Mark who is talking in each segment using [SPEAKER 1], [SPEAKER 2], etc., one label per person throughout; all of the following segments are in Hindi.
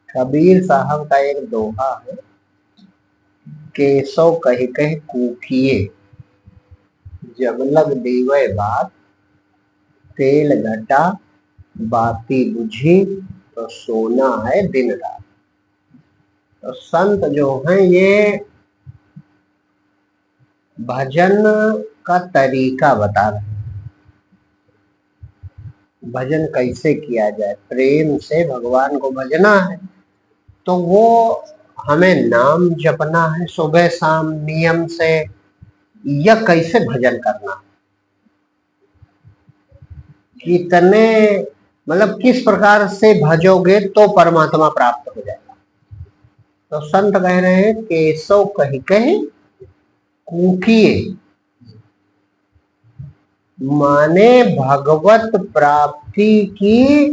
[SPEAKER 1] कबीर साहब का एक दोहा है, केसो कह कह कूकिए, जब लग दीवे बात, तेल घटा बाती बुझी, तो सोना है दिन रात। तो संत जो हैं ये भजन का तरीका बता रहे हैं, भजन कैसे किया जाए, प्रेम से भगवान को भजना है। तो वो हमें नाम जपना है सुबह शाम नियम से, या कैसे भजन करना, कितने मतलब किस प्रकार से भजोगे तो परमात्मा प्राप्त हो जाएगा। तो संत कह रहे हैं केसो कह कह कूकिए, माने भगवत प्राप्ति की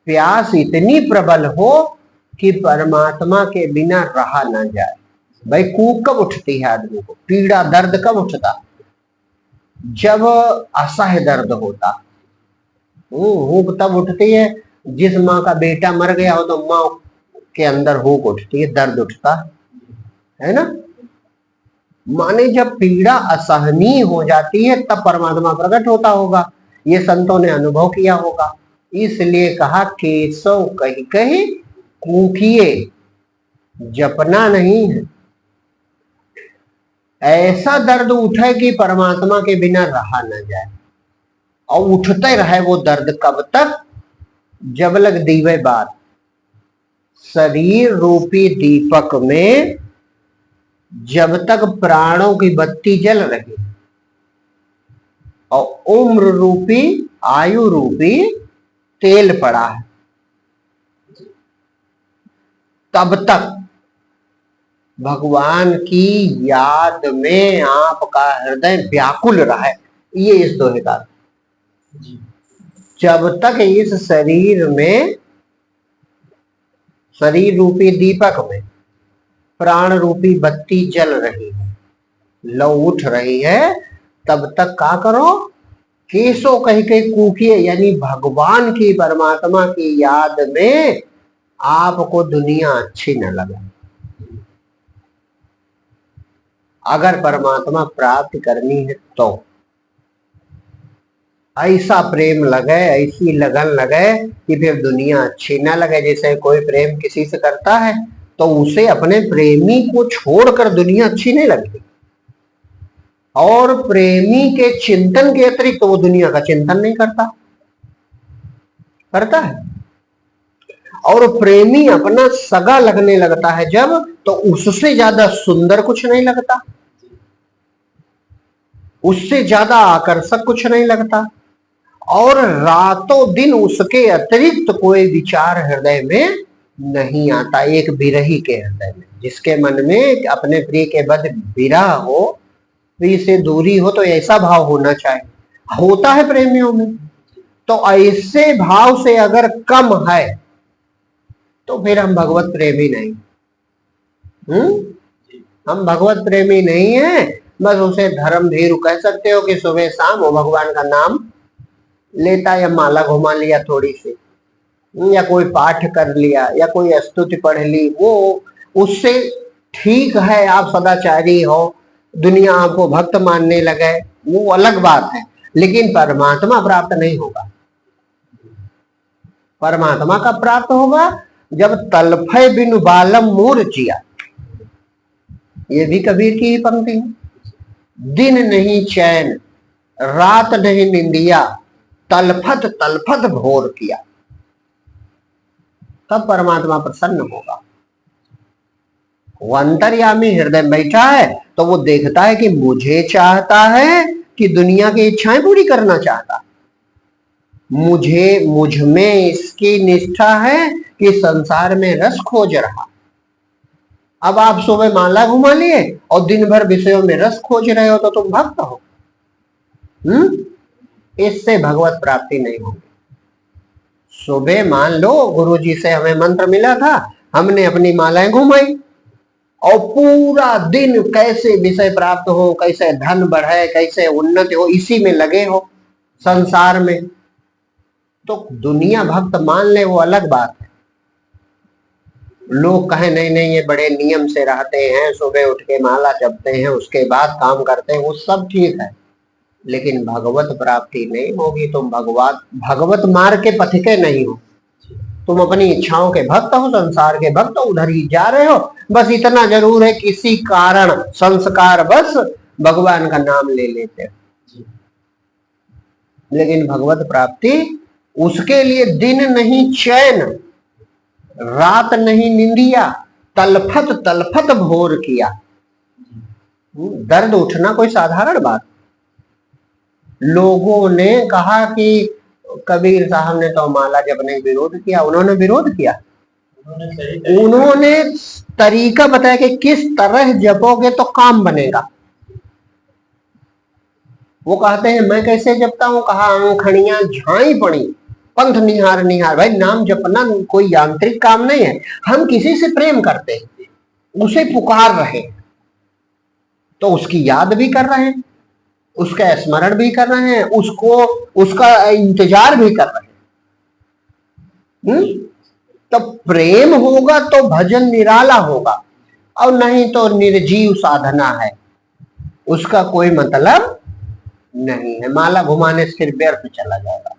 [SPEAKER 1] प्यास इतनी प्रबल हो कि परमात्मा के बिना रहा ना जाए। भाई कूक कब उठती है आदमी को, पीड़ा दर्द कब उठता, जब असह्य दर्द होता। हुक तब उठती है जिस माँ का बेटा मर गया हो, तो माँ के अंदर हुक उठती है, दर्द उठता है ना। माने जब पीड़ा असहनीय हो जाती है तब परमात्मा प्रकट होता होगा, ये संतों ने अनुभव किया होगा। इसलिए कहा केसव कही कही कूकिए, जपना नहीं है, ऐसा दर्द उठे कि परमात्मा के बिना रहा न जाए। और उठते रहे वो दर्द कब तक, जब लग दीवे बात, शरीर रूपी दीपक में जब तक प्राणों की बत्ती जल रही और उम्र रूपी आयु रूपी तेल पड़ा है, तब तक भगवान की याद में आपका हृदय व्याकुल रहे। ये इस दोहे का, जब तक इस शरीर में, शरीर रूपी दीपक में प्राण रूपी बत्ती जल रही है, लौ उठ रही है, तब तक क्या करो, केसो कह के कूकिए, यानी भगवान की परमात्मा की याद में आपको दुनिया अच्छी न लगे। अगर परमात्मा प्राप्त करनी है तो ऐसा प्रेम लगे, ऐसी लगन लगे कि फिर दुनिया अच्छी ना लगे। जैसे कोई प्रेम किसी से करता है तो उसे अपने प्रेमी को छोड़कर दुनिया अच्छी नहीं लगती, और प्रेमी के चिंतन के अतिरिक्त तो वो दुनिया का चिंतन नहीं करता, करता है। और प्रेमी अपना सगा लगने लगता है जब, तो उससे ज्यादा सुंदर कुछ नहीं लगता, उससे ज्यादा आकर्षक कुछ नहीं लगता, और रातों दिन उसके अतिरिक्त कोई विचार हृदय में नहीं आता। एक विरही के हृदय में, जिसके मन में अपने प्रिय के बद विरह हो, प्रिय से दूरी हो, तो ऐसा भाव होना चाहिए, होता है प्रेमियों में। तो ऐसे भाव से अगर कम है तो फिर हम भगवत प्रेमी नहीं। हम भगवत प्रेमी नहीं है, बस उसे धर्म भीरु कह सकते हो कि सुबह शाम वो भगवान का नाम लेता, या माला घुमा लिया थोड़ी सी, या कोई पाठ कर लिया, या कोई स्तुति पढ़ ली, वो उससे ठीक है। आप सदाचारी हो, दुनिया आपको भक्त मानने लगे, वो अलग बात है, लेकिन परमात्मा प्राप्त नहीं होगा। परमात्मा का प्राप्त होगा जब तलफे बिनु बालम मूर जिया, ये भी कबीर की ही पंक्ति है। दिन नहीं चैन, रात नहीं निंदिया, तलफत तलफत भोर किया, तब परमात्मा प्रसन्न होगा। वो अंतर्यामी हृदय में बैठा है तो वो देखता है कि मुझे चाहता है कि दुनिया की इच्छाएं पूरी करना चाहता, मुझ में इसकी निष्ठा है कि संसार में रस खोज रहा। अब आप सुबह माला घुमा लिए और दिन भर विषयों में रस खोज रहे हो, तो तुम भक्त हो। इससे भगवत प्राप्ति नहीं होगी। सुबह मान लो गुरुजी से हमें मंत्र मिला था, हमने अपनी मालाएं घुमाई और पूरा दिन कैसे विषय प्राप्त हो, कैसे धन बढ़े, कैसे उन्नति हो, इसी में लगे हो, संसार में। तो दुनिया भक्त मान ले वो अलग बात है। लोग कहें नहीं नहीं ये बड़े नियम से रहते हैं, सुबह उठ के माला जपते हैं, उसके बाद काम करते हैं, वो सब ठीक है, लेकिन भगवत प्राप्ति नहीं होगी। तुम भगवत मार्ग के पथिके नहीं हो, तुम अपनी इच्छाओं के भक्त हो, संसार के भक्त हो, उधर ही जा रहे हो। बस इतना जरूर है किसी कारण संस्कार बस भगवान का नाम ले लेते हो, लेकिन भगवत प्राप्ति उसके लिए दिन नहीं चैन, रात नहीं निंदिया, तलफत तलफत भोर किया। दर्द उठना कोई साधारण बात। लोगों ने कहा कि कबीर साहब ने तो माला जपने का विरोध किया। उन्होंने विरोध किया, उन्होंने तरीका बताया कि किस तरह जपोगे तो काम बनेगा। वो कहते हैं मैं कैसे जपता हूं, कहा आंखड़ियां झाई पड़ी, पंथ निहार निहार। भाई नाम जपना कोई यांत्रिक काम नहीं है, हम किसी से प्रेम करते हैं, उसे पुकार रहे हैं तो उसकी याद भी कर रहे हैं, उसका स्मरण भी कर रहे हैं, उसको उसका इंतजार भी कर रहे हैं। तो प्रेम होगा तो भजन निराला होगा, और नहीं तो निर्जीव साधना है, उसका कोई मतलब नहीं है। माला घुमाने से फिर व्यर्थ चला जाएगा।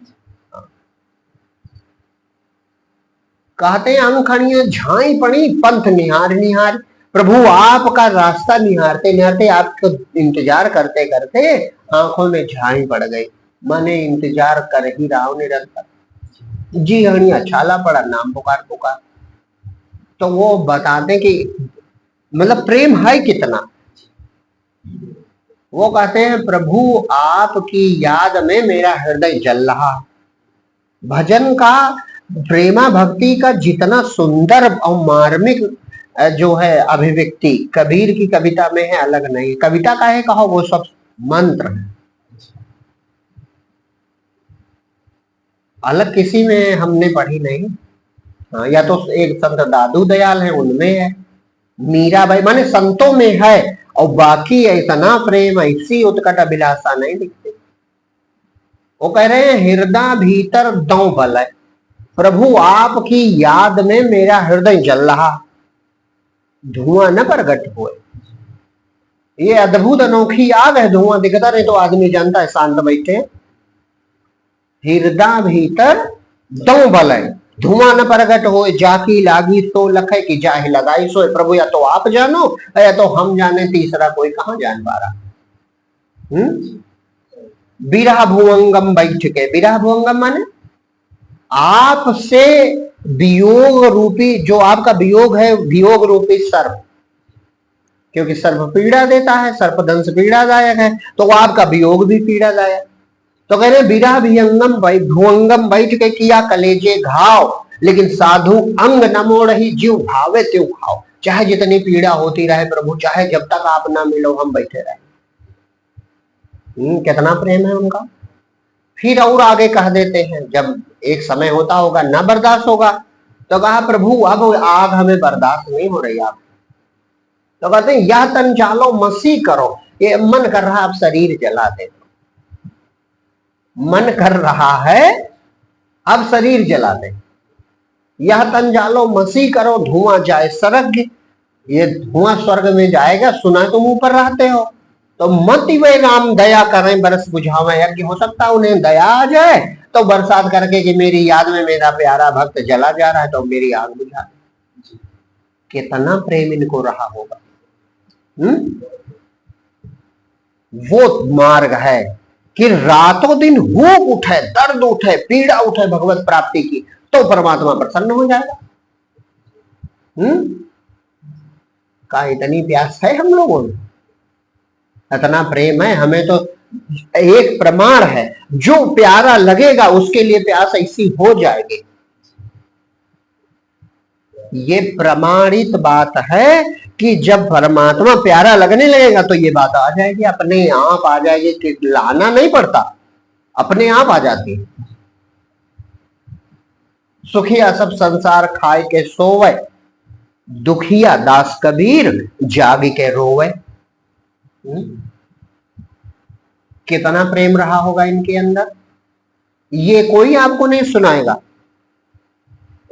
[SPEAKER 1] कहते हैं अंखड़ियां झाई पड़ी, पंथ निहार निहार। प्रभु आपका रास्ता निहारते निहारते, आपको इंतजार करते करते आंखों में झाई पड़ गई। मैंने इंतजार कर ही रहा हूं निरंतर, जी हणिया छाला पड़ा, नाम पुकार पुकार। तो वो बताते कि मतलब प्रेम है कितना। वो कहते हैं प्रभु आपकी याद में मेरा हृदय जल रहा। भजन का, प्रेमा भक्ति का जितना सुंदर और मार्मिक जो है अभिव्यक्ति कबीर की कविता में है, अलग नहीं। कविता का है कहो, वो सब मंत्र है, अलग किसी में हमने पढ़ी नहीं। हाँ, या तो एक संत दादू दयाल है उनमें है, मीराबाई, माने संतों में है, और बाकी इतना प्रेम ऐसी उत्कट अभिलाषा नहीं दिखती। वो कह रहे हैं हृदय भीतर दौ बल है, प्रभु आपकी याद में मेरा हृदय जल रहा, धुआं न प्रगट हुए। ये अद्भुत अनोखी आग है, धुआं दिखता नहीं तो आदमी जानता है शांत बैठे। हृदय भीतर दौ बल है, धुआं न प्रगट होए, जाकी लागी तो लखे की जाहि लगाई सोए। प्रभु या तो आप जानो या तो हम जाने, तीसरा कोई कहां जान पा रहा। बिरह भुवंगम बैठ के, बिरह भुवंगम माने आपसे वियोग रूपी, जो आपका वियोग है, वियोग रूपी सर्प, क्योंकि सर्प पीड़ा देता है, सर्पदंश पीड़ादायक है, तो आपका वियोग भी पीड़ादायक। तो कह रहे बिरह भुवंगम बैठ के किया कलेजे घाव, लेकिन साधु अंग न मोड़ ही जीव भावे त्यों खाओ। चाहे जितनी पीड़ा होती रहे प्रभु, चाहे जब तक आप ना मिलो हम बैठे रहे। कितना प्रेम है उनका। फिर और आगे कह देते हैं, जब एक समय होता होगा ना बर्दाश्त होगा, तो कहा प्रभु अब आग हमें बर्दाश्त नहीं हो रही आप। तो कहते हैं यह तन चालो मसी करो, ये मन कर रहा आप शरीर जला दे, मन कर रहा है अब शरीर जला दे। यह तन जालो मसी करो, धुआं जाए स्वर्ग, ये धुआं स्वर्ग में जाएगा। सुना तुम ऊपर रहते हो तो मत वे राम दया करें बरस बुझावे यज्ञ। हो सकता है उन्हें दया आ जाए तो बरसात करके कि मेरी याद में मेरा प्यारा भक्त जला जा रहा है तो मेरी आग बुझा दे। कितना प्रेम इनको रहा होगा। वो मार्ग है कि रातों दिन भूख उठे, दर्द उठे, पीड़ा उठे भगवत प्राप्ति की, तो परमात्मा प्रसन्न हो जाएगा। का इतनी प्यास है हम लोगों में, इतना प्रेम है हमें। तो एक प्रमाण है, जो प्यारा लगेगा उसके लिए प्यास ऐसी हो जाएगी। ये प्रमाणित बात है कि जब परमात्मा प्यारा लगने लगेगा तो ये बात आ जाएगी, अपने आप आ जाएगी, कि लाना नहीं पड़ता, अपने आप आ जाती है। सुखिया सब संसार खाए के सोवे, दुखिया दास कबीर जाग के रोवे। कितना प्रेम रहा होगा इनके अंदर। ये कोई आपको नहीं सुनाएगा।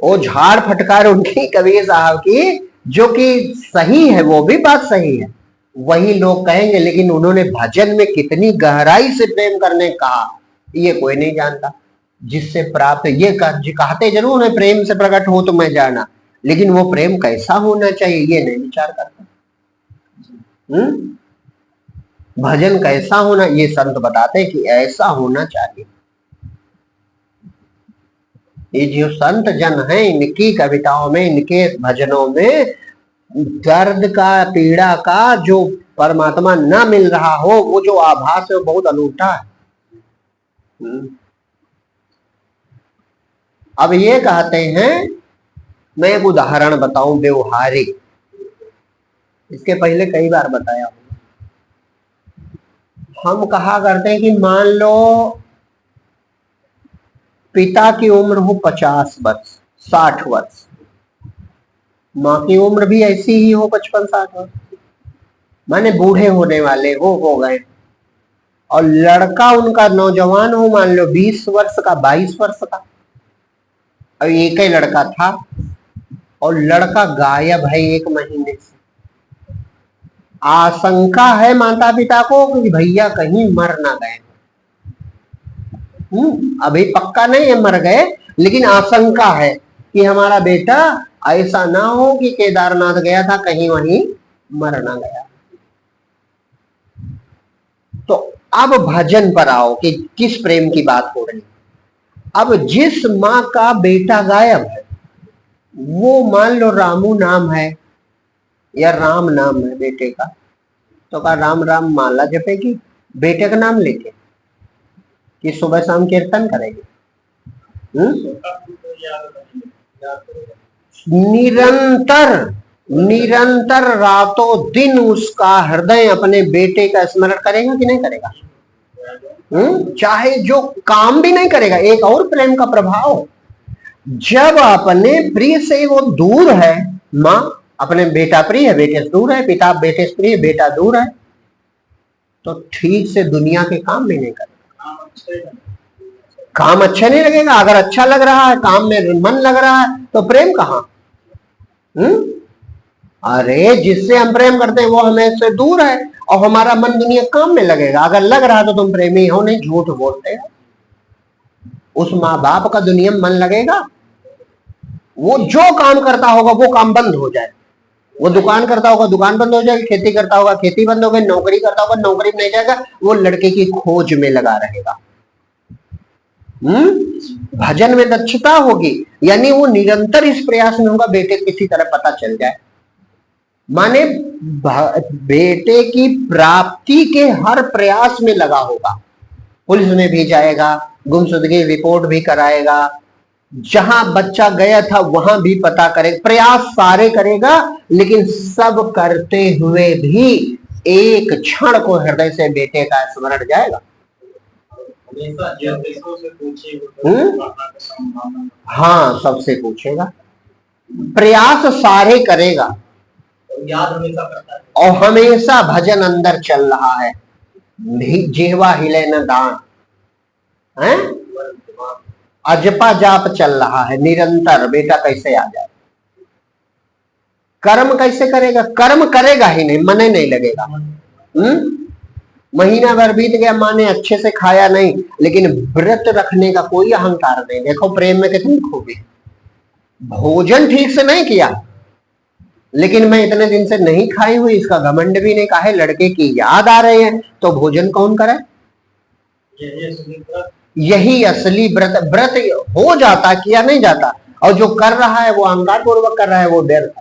[SPEAKER 1] वो झाड़ फटकार उनकी कबीर साहब की, जो कि सही है, वो भी बात सही है, वही लोग कहेंगे, लेकिन उन्होंने भजन में कितनी गहराई से प्रेम करने कहा ये कोई नहीं जानता। जिससे प्राप्त ये कहते जरूर है प्रेम से प्रकट हो तो मैं जाना, लेकिन वो प्रेम कैसा होना चाहिए ये नहीं विचार करता। भजन कैसा होना ये संत बताते कि ऐसा होना चाहिए। ये जो संत जन है इनकी कविताओं में, इनके भजनों में दर्द का, पीड़ा का, जो परमात्मा ना मिल रहा हो वो जो आभास है वो बहुत अनूठा है। अब ये कहते हैं, मैं एक उदाहरण बताऊं व्यवहारिक, इसके पहले कई बार बताया हूं। हम कहा करते हैं कि मान लो पिता की उम्र हो 50 वर्ष, 60 वर्ष, माँ की उम्र भी ऐसी ही हो 55-60 वर्ष, माने बूढ़े होने वाले हो गए, और लड़का उनका नौजवान हो, मान लो 20 वर्ष का, 22 वर्ष का, और एक ही लड़का था, और लड़का गायब है 1 महीने से। आशंका है माता पिता को कि भैया कहीं मर ना गए। अभी पक्का नहीं है मर गए, लेकिन आशंका है कि हमारा बेटा ऐसा ना हो कि केदारनाथ गया था कहीं वहीं मर ना गया। तो अब भजन पर आओ कि किस प्रेम की बात हो रही। अब जिस माँ का बेटा गायब है, वो मान लो रामू नाम है या राम नाम है बेटे का, तो का राम राम माला जपेगी बेटे का नाम लेके कि सुबह शाम कीर्तन करेगी? निरंतर रातों दिन उसका हृदय अपने बेटे का स्मरण करेगा कि नहीं करेगा? चाहे जो काम भी नहीं करेगा। एक और प्रेम का प्रभाव, जब अपने प्रिय से वो दूर है, माँ अपने बेटा प्रिय है बेटे से दूर है, पिता बेटे से प्रिय बेटा दूर है, तो ठीक से दुनिया के काम भी नहीं करेगा। काम अच्छा नहीं लगेगा। अगर अच्छा लग रहा है, काम में मन लग रहा है, तो प्रेम कहाँ? अरे जिससे हम प्रेम करते हैं वो हमें से दूर है और हमारा मन दुनिया काम में लगेगा। अगर लग रहा है तो तुम प्रेमी हो, नहीं झूठ बोलते हो। उस माँ बाप का दुनिया में मन लगेगा? वो जो काम करता होगा वो काम बंद हो जाए। वो दुकान करता होगा दुकान बंद हो जाएगी, खेती करता होगा खेती बंद हो गई, नौकरी करता होगा नौकरी में नहीं जाएगा, वो लड़के की खोज में लगा रहेगा। भजन में दक्षता होगी, यानी वो निरंतर इस प्रयास में होगा बेटे किसी तरह पता चल जाए। माने बेटे की प्राप्ति के हर प्रयास में लगा होगा। पुलिस में भी जाएगा, गुमशुदगी रिपोर्ट भी कराएगा, जहां बच्चा गया था वहां भी पता करेगा, प्रयास सारे करेगा, लेकिन सब करते हुए भी एक क्षण को हृदय से बेटे का स्मरण जाएगा। हाँ, सबसे पूछेगा, प्रयास सारे करेगा, याद हमेशा करता है, और हमेशा भजन अंदर चल रहा है। जिह्वा हिले न दान है, अजपा जाप चल रहा है निरंतर। बेटा कैसे आ जाए? कर्म कैसे करेगा? कर्म करेगा ही नहीं, मन नहीं लगेगा। महीना भर बीत गया, माँ ने अच्छे से खाया नहीं, लेकिन व्रत रखने का कोई अहंकार नहीं। देखो प्रेम में कितनी खूबी। भोजन ठीक से नहीं किया, लेकिन मैं इतने दिन से नहीं खाई हुई, इसका घमंड भी नहीं। काहे? लड़के की याद आ रही है, तो भोजन कौन करे? यही असली व्रत। व्रत हो जाता, किया नहीं जाता, और जो कर रहा है वो अहंकार पूर्वक कर रहा है, वो व्यर्थ।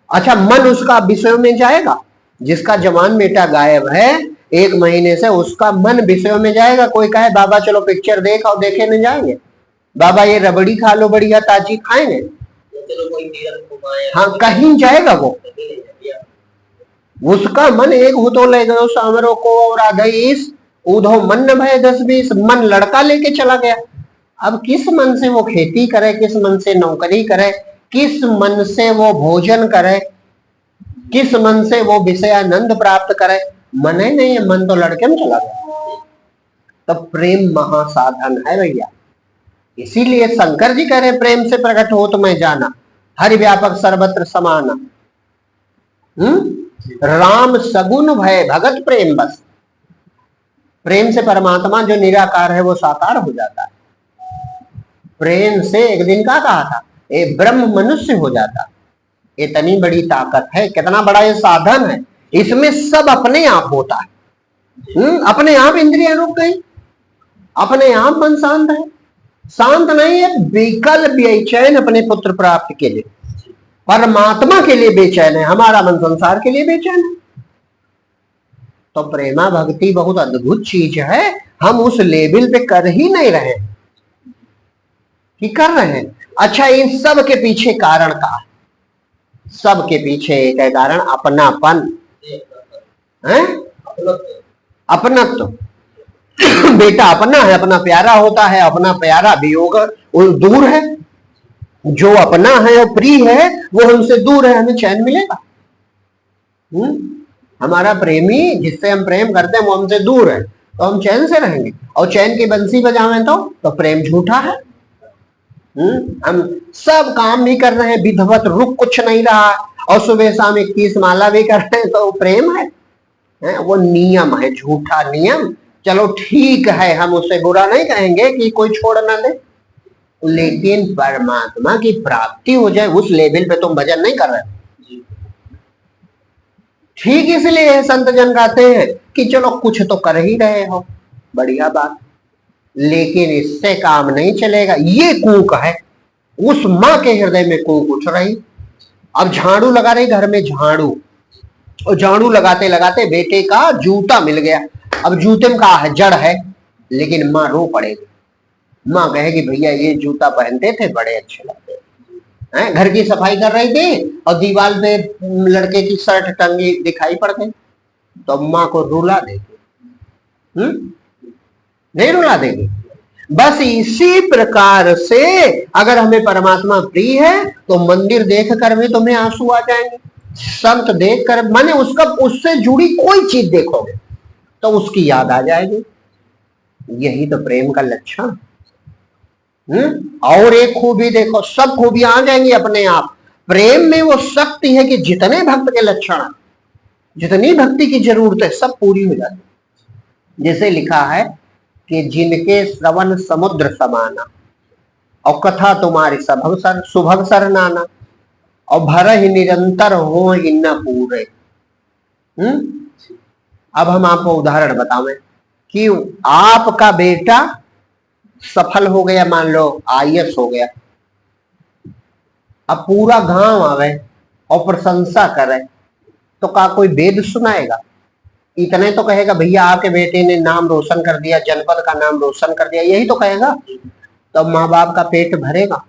[SPEAKER 1] अच्छा, मन उसका विषयों में जाएगा? जिसका जवान बेटा गायब है 1 महीने से, उसका मन विषयों में जाएगा? कोई कहे बाबा चलो पिक्चर देख, और देखे नहीं जाएंगे? बाबा ये रबड़ी खा लो, बढ़िया ताजी खाएंगे? हाँ, कहीं जाएगा वो? उसका मन एक हुतो ले गयो सामरो को और आधईस उधो मन भय 10-20। मन लड़का लेके चला गया। अब किस मन से वो खेती करे, किस मन से नौकरी करे, किस मन से वो भोजन करे, किस मन से वो विषयानंद प्राप्त करे? मन ही नहीं है, मन तो लड़के में चला गया। तो प्रेम महासाधन है भैया। इसीलिए शंकर जी कह रहे प्रेम से प्रकट हो तो मैं जाना, हरि व्यापक सर्वत्र समाना। राम सगुन भय भगत प्रेम बस। प्रेम से परमात्मा जो निराकार है वो साकार हो जाता है। प्रेम से एक दिन का कहा था, ये ब्रह्म मनुष्य हो जाता। इतनी बड़ी ताकत है, कितना बड़ा ये साधन है। इसमें सब अपने आप होता है। अपने आप इंद्रियां रुक गई, अपने आप मन शांत है। शांत नहीं है, विकल बेचैन अपने पुत्र प्राप्ति के लिए, परमात्मा के लिए बेचैन है। हमारा मन संसार के लिए बेचैन है। तो प्रेमा भक्ति बहुत अद्भुत चीज है। हम उस लेवल पे कर ही नहीं रहे कि कर रहे हैं। अच्छा, इन सब के पीछे कारण का, सब के पीछे एक है कारण, अपनापन है, अपनत्व। बेटा अपना है, अपना प्यारा होता है, अपना प्यारा वियोग दूर है। जो अपना है और प्रिय है वो हमसे दूर है, हमें चैन मिलेगा? हमारा प्रेमी जिससे हम प्रेम करते हैं वो हमसे दूर है, तो हम चैन से रहेंगे? और चैन की बंसी बजावें तो प्रेम झूठा है। हम सब काम भी कर रहे हैं, विधवत रुक कुछ नहीं रहा, और सुबह शाम 21 माला भी कर रहे हैं, तो प्रेम है? वो नियम है, झूठा नियम। चलो ठीक है, हम उससे बुरा नहीं कहेंगे कि कोई छोड़ ना दे, लेकिन परमात्मा की प्राप्ति हो जाए उस लेवल पे तुम भजन नहीं कर रहे। ठीक, इसलिए संत जन कहते हैं कि चलो कुछ तो कर ही रहे हो, बढ़िया बात, लेकिन इससे काम नहीं चलेगा। ये कूक है, उस माँ के हृदय में कूक उठ रही। अब झाड़ू लगा रही घर में, झाड़ू, और झाड़ू लगाते लगाते बेटे का जूता मिल गया। अब जूते में कहा है जड़ है, लेकिन माँ रो पड़ेगी। माँ कहेगी भैया ये जूता पहनते थे, बड़े अच्छे लगते हैं। घर की सफाई कर रही थी और दीवार पे लड़के की शर्ट टंगी दिखाई पड़ गई, तो माँ को रुला देगी? नहीं रुला देगी। बस इसी प्रकार से अगर हमें परमात्मा प्रिय है तो मंदिर देखकर भी तुम्हें आंसू आ जाएंगे, संत देखकर, माने उसका उससे जुड़ी कोई चीज देखोगे तो उसकी याद आ जाएगी। यही तो प्रेम का लक्षण। और एक खूबी देखो, सब खूबियां आ जाएंगी अपने आप। प्रेम में वो शक्ति है कि जितने भक्त के लक्षण, जितनी भक्ति की जरूरत है, सब पूरी हो जाती। जैसे लिखा है कि जिनके श्रवण समुद्र समाना, और कथा तुम्हारी सुभग सर नाना, और भर ही निरंतर हो ही न पूरे। अब हम आपको उदाहरण बतावें कि आपका बेटा सफल हो गया, मान लो आईएएस हो गया। अब पूरा गांव आवे और प्रशंसा करे तो का कोई वेद सुनाएगा? इतने तो कहेगा भैया आपके बेटे ने नाम रोशन कर दिया, जनपद का नाम रोशन कर दिया, यही तो कहेगा। तो माँ बाप का पेट भरेगा?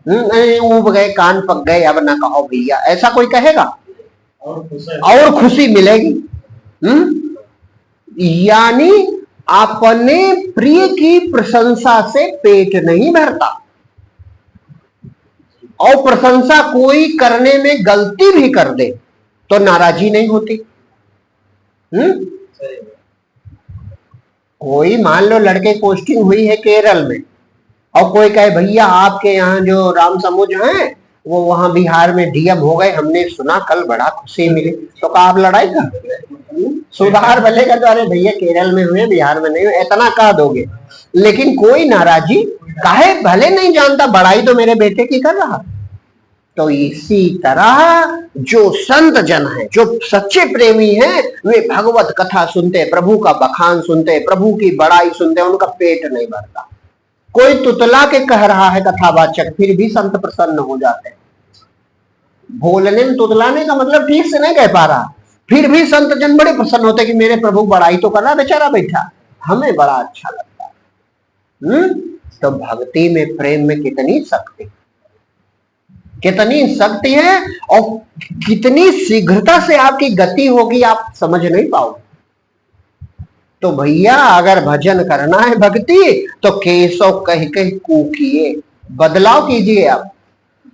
[SPEAKER 1] उब गए, कान पक गए, अब ना कहो भैया, ऐसा कोई कहेगा? और खुशी मिलेगी। यानी अपने प्रिय की प्रशंसा से पेट नहीं भरता, और प्रशंसा कोई करने में गलती भी कर दे तो नाराजी नहीं होती। कोई मान लो लड़के पोस्टिंग हुई है केरल में, और कोई कहे भैया आपके यहाँ जो राम समुज हैं वो वहां बिहार में डीएम हो गए, हमने सुना कल, बड़ा खुशी मिली, तो का आप लड़ाई कर सुधार भलेगा? तो अरे भैया केरल में हुए, बिहार में नहीं हुए, इतना कह दोगे, लेकिन कोई नाराजी काहे? भले नहीं जानता, बड़ाई तो मेरे बेटे की कर रहा। तो इसी तरह जो संत जन है, जो सच्चे प्रेमी हैं, वे भगवत कथा सुनते, प्रभु का बखान सुनते, प्रभु की बड़ाई सुनते, उनका पेट नहीं भरता। कोई तुतला के कह रहा है कथावाचक, फिर भी संत प्रसन्न हो जाते हैं। बोलने में तुतलाने का मतलब ठीक से नहीं कह पा रहा, फिर भी संत जन बड़े प्रसन्न होते कि मेरे प्रभु बड़ाई तो कर रहा, बेचारा बैठा, हमें बड़ा अच्छा लगता है। तो भक्ति में, प्रेम में कितनी शक्ति, कितनी शक्ति है, और कितनी शीघ्रता से आपकी गति होगी आप समझ नहीं पाओगे। तो भैया अगर भजन करना है भक्ति, तो केशव कह कह कूकिए, बदलाव कीजिए आप,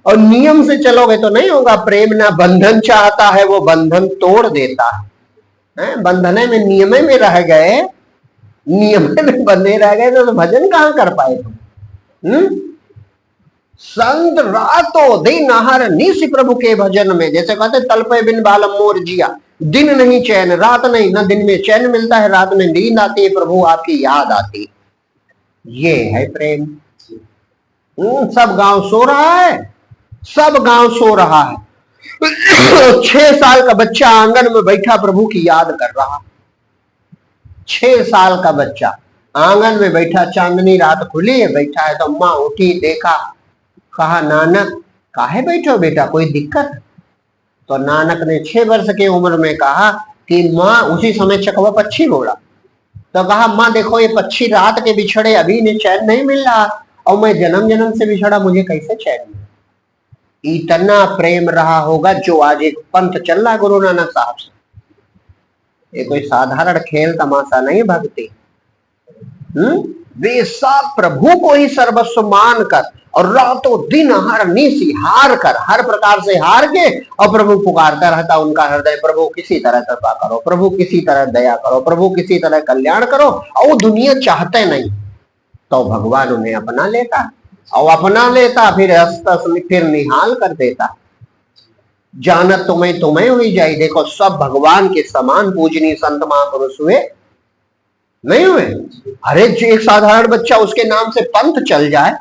[SPEAKER 1] और नियम से चलोगे तो नहीं होगा। प्रेम ना बंधन चाहता है, वो बंधन तोड़ देता है। बंधने में, नियम में रह गए नियम में बंधे रह गए तो भजन कहाँ कर पाए तुम? संत रातों दिन हर निश प्रभु के भजन में, जैसे कहते तलपे बिन बालम मोर जिया, दिन नहीं चैन रात नहीं, न दिन में चैन मिलता है रात में नींद आती है, प्रभु आपकी याद आती। ये है प्रेम। सब गांव सो रहा है, सब गांव सो रहा है 6 साल का बच्चा आंगन में बैठा प्रभु की याद कर रहा। 6 साल का बच्चा आंगन में बैठा, चांदनी रात खुली है, बैठा है तो माँ उठी, देखा, कहा नानक काहे बैठो बेटा, कोई दिक्कत? तो नानक ने 6 वर्ष की उम्र में कहा कि माँ, उसी समय चकवा पक्षी बोला, तो कहा माँ देखो ये पक्षी रात के बिछड़े, अभी इन्हें चैन नहीं मिल रहा, और मैं जन्म जन्म से बिछड़ा, मुझे कैसे चैन मिले? इतना प्रेम रहा होगा जो आज एक पंथ चल रहा गुरु नानक साहब से। ये कोई साधारण खेल तमाशा नहीं भक्ति। वे सब प्रभु को ही सर्वस्व मान कर और रातों दिन हर निशी हार कर, हर प्रकार से हार के, और प्रभु पुकारता रहता उनका हृदय, प्रभु किसी तरह कृपा करो, प्रभु किसी तरह दया करो, प्रभु किसी तरह कल्याण करो। और वो दुनिया चाहते नहीं तो भगवान उन्हें अपना लेता, और अपना लेता फिर निहाल कर देता। जानत तुम्हें तुम्हें हुई जाए। देखो सब भगवान के समान पूजनीय संत महापुरुष हुए नहीं हुए? अरे एक साधारण बच्चा उसके नाम से पंथ चल जाए,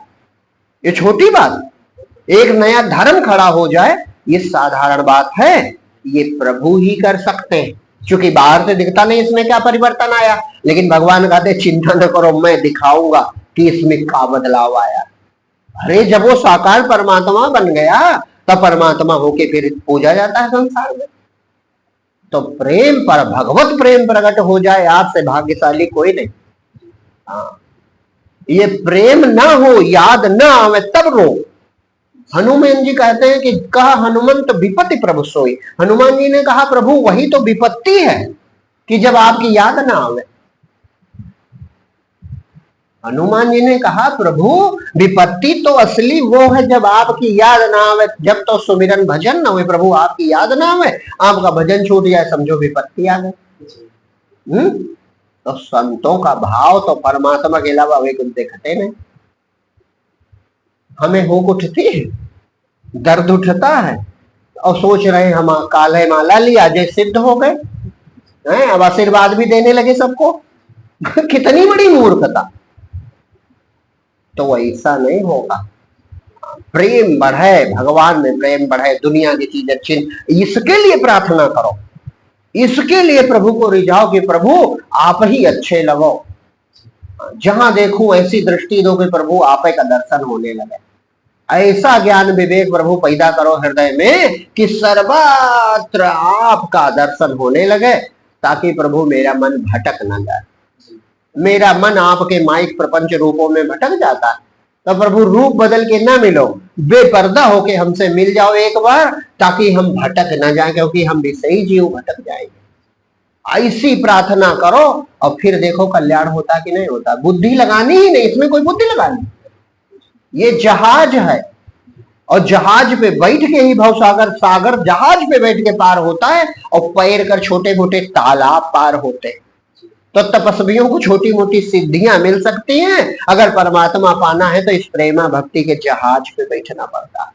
[SPEAKER 1] ये छोटी बात। एक नया धर्म खड़ा हो जाए, ये साधारण बात है। ये प्रभु ही कर सकते हैं, क्योंकि बाहर से दिखता नहीं इसमें क्या परिवर्तन आया, लेकिन भगवान कहते चिंता न करो, मैं दिखाऊंगा कि इसमें क्या बदलाव आया। अरे जब वो साकार परमात्मा बन गया, तब परमात्मा होके फिर पूजा जाता है संसार में। तो प्रेम पर, भगवत प्रेम प्रकट हो जाए, आपसे भाग्यशाली कोई नहीं। हाँ, ये प्रेम ना हो, याद ना आवे तब रो। हनुमान जी कहते हैं कि कहा हनुमंत विपत्ति प्रभु सोई। हनुमान जी ने कहा प्रभु वही तो विपत्ति है कि जब आपकी याद ना आवे। हनुमान जी ने कहा प्रभु विपत्ति तो असली वो है जब आपकी याद ना आवे, जब तो सुमिरन भजन ना हुए, प्रभु आपकी याद ना आवे, आपका भजन छूट जाए, समझो विपत्ति आ गई। तो संतों का भाव तो परमात्मा के अलावा वे कुछ देखते नहीं। हमें हुक उठती है, दर्द उठता है, और सोच रहे हम काले माला लिया जय सिद्ध हो गए, अब आशीर्वाद भी देने लगे सबको। कितनी बड़ी मूर्खता। तो ऐसा नहीं होगा। प्रेम बढ़े, भगवान में प्रेम बढ़े, दुनिया की चीज अच्छी, इसके लिए प्रार्थना करो, इसके लिए प्रभु को रिझाओ कि प्रभु आप ही अच्छे लगो। जहां देखूं ऐसी दृष्टि दो कि प्रभु आप का दर्शन होने लगे। ऐसा ज्ञान विवेक प्रभु पैदा करो हृदय में कि सर्वत्र आपका दर्शन होने लगे, ताकि प्रभु मेरा मन भटक न जाए। मेरा मन आपके माइक प्रपंच रूपों में भटक जाता है, तो प्रभु रूप बदल के ना मिलो, बेपर्दा होके हमसे मिल जाओ एक बार, ताकि हम भटक ना जाए, क्योंकि हम विषयी जीव भटक जाएंगे। ऐसी प्रार्थना करो और फिर देखो कल्याण होता कि नहीं होता। बुद्धि लगानी ही नहीं, इसमें कोई बुद्धि लगानी। ये जहाज है, और जहाज पे बैठ के ही भवसागर, सागर जहाज पे बैठ के पार होता है, और पैर कर छोटे मोटे तालाब पार होते हैं। तो तपस्वियों को छोटी मोटी सिद्धियां मिल सकती हैं, अगर परमात्मा पाना है तो इस प्रेमा भक्ति के जहाज पे बैठना पड़ता है।